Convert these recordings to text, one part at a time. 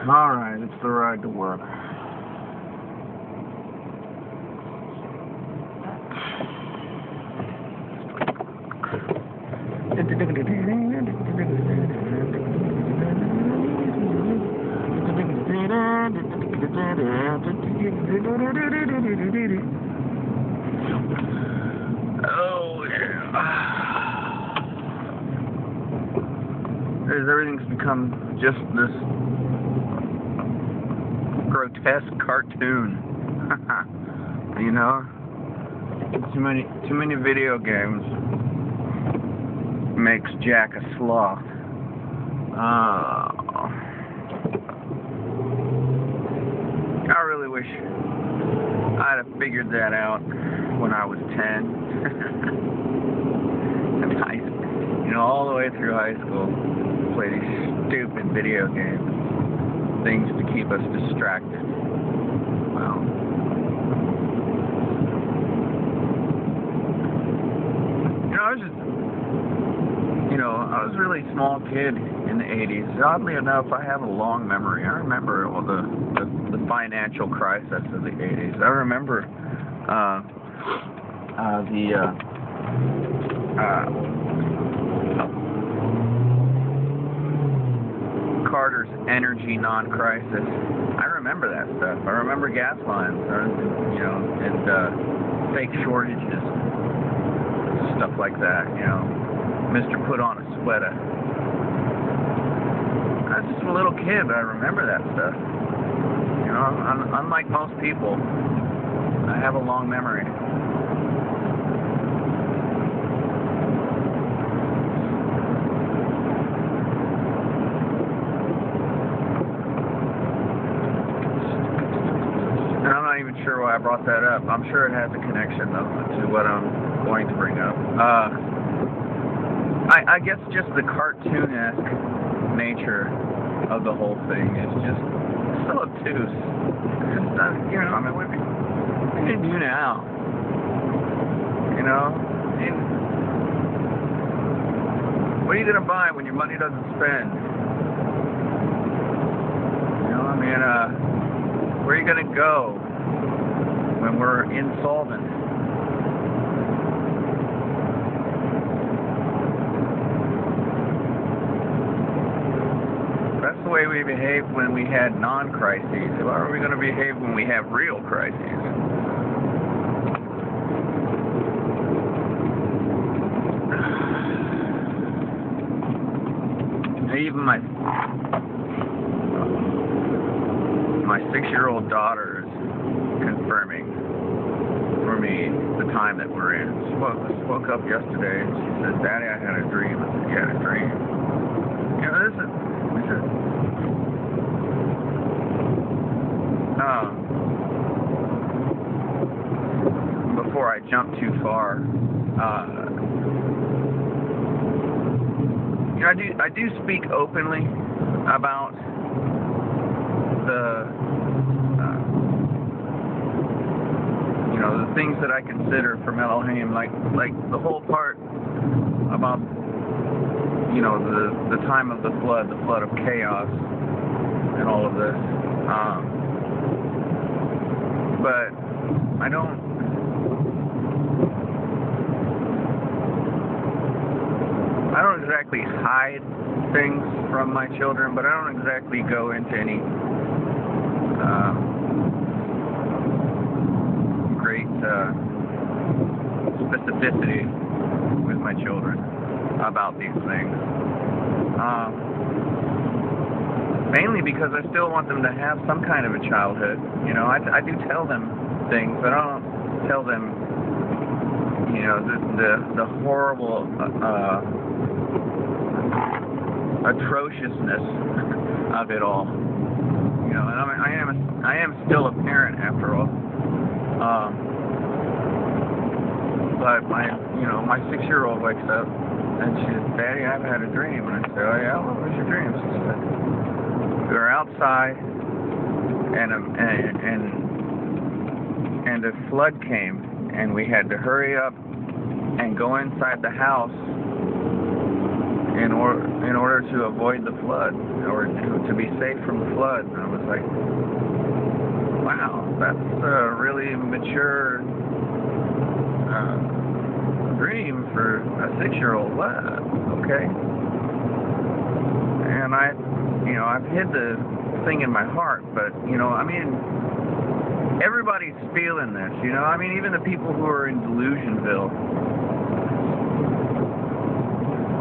Alright, it's the ride to work. Oh, yeah. As everything's become just this grotesque cartoon. You know? Too many video games makes Jack a sloth. I really wish I'd have figured that out when I was 10. And you know, all the way through high school, play these stupid video games, things to keep us distracted. Well, I was a really small kid in the 80s. Oddly enough, I have a long memory. I remember all the financial crisis of the 80s. I remember Carter's energy non-crisis. I remember that stuff. I remember gas lines, and fake shortages, stuff like that. Mr. Put on a Sweater. I was just a little kid, but I remember that stuff. Unlike most people, I have a long memory. And I'm not even sure why I brought that up. I'm sure it has a connection, though, to what I'm going to bring up. I guess just the cartoon-esque nature of the whole thing is just so obtuse. What do you do now? What are you going to buy when your money doesn't spend? Where are you going to go when we're insolvent? That's the way we behaved when we had non-crises. How are we going to behave when we have real crises? Even my 6-year-old daughter is confirming for me the time that we're in. She woke up yesterday and she said, "Daddy, I had a dream." I said, "You had a dream?" This is before I jump too far, I do speak openly about the things that I consider from Elohim, like the whole part about the time of the flood of chaos, and all of this. But I don't exactly hide things from my children, but I don't exactly go into any great specificity with my children about these things. Mainly because I still want them to have some kind of a childhood. I do tell them things, but I don't tell them, the horrible, atrociousness of it all. And I am still a parent after all. But my 6-year-old wakes up and she says, "Daddy, I've had a dream." And I say, "Oh yeah, what was your dream?" She said, "We were outside and a flood came and we had to hurry up and go inside the house in order to avoid the flood, or to be safe from the flood. And I was like, wow, that's a really mature dream for a 6-year-old. What? Okay. And I've hid the thing in my heart, but I mean, everybody's feeling this. I mean, even the people who are in Delusionville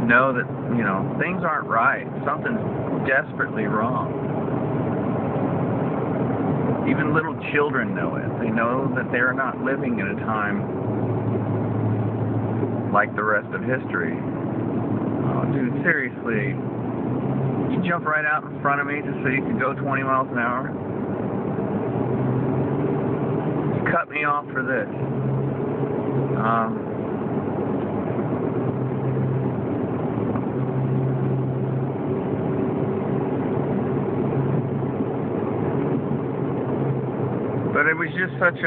know that things aren't right. Something's desperately wrong. Even little children know it. They know that they're not living in a time like the rest of history. Oh, dude, seriously. You jump right out in front of me just so you can go 20 miles an hour? You cut me off for this. But it was just such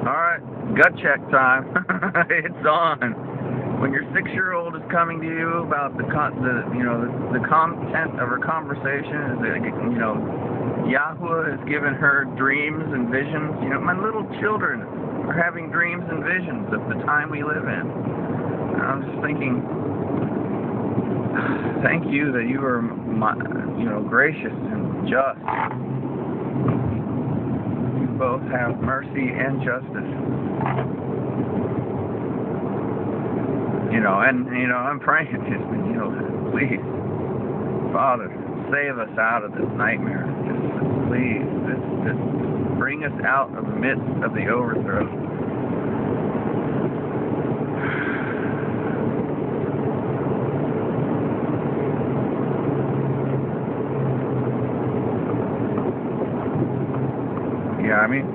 alright, gut check time. It's on. When your 6-year-old is coming to you about the content of her conversation, is that, Yahweh has given her dreams and visions. My little children are having dreams and visions of the time we live in. And I'm just thinking, thank you that you are, gracious and just. You both have mercy and justice. I'm praying just, please, Father, save us out of this nightmare. Just please, just bring us out of the midst of the overthrow. Yeah, I mean,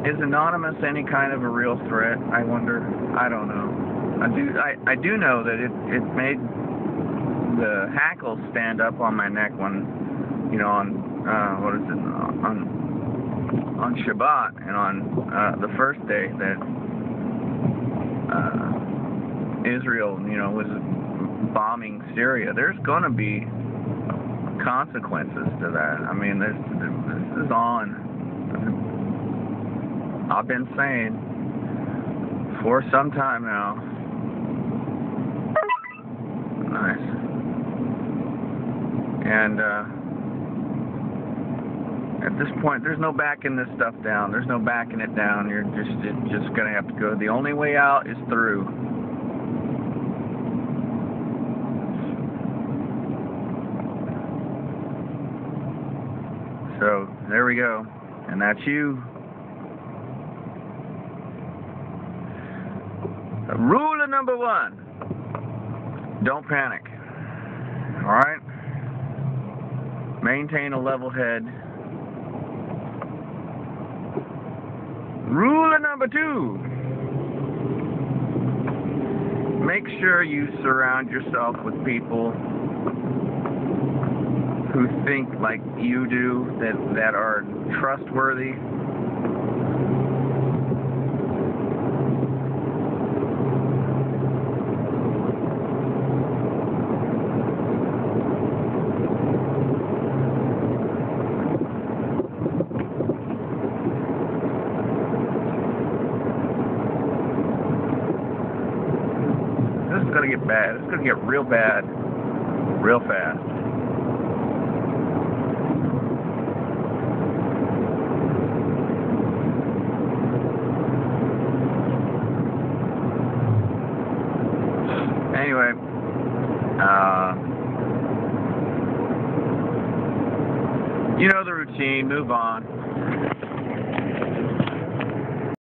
is Anonymous any kind of a real threat? I wonder. I don't know. I do know that it made the hackles stand up on my neck when, on Shabbat and on the first day that Israel, was bombing Syria. There's going to be consequences to that. I mean, this is on. I've been saying for some time now. Nice. And at this point, there's no backing this stuff down. There's no backing it down. You're just gonna have to go. The only way out is through. So there we go, and that's you. Rule number 1, don't panic. Alright? Maintain a level head. Rule number 2, make sure you surround yourself with people who think like you do, that are trustworthy. This is going to get bad. It's going to get real bad real fast. Anyway, you know the routine, move on.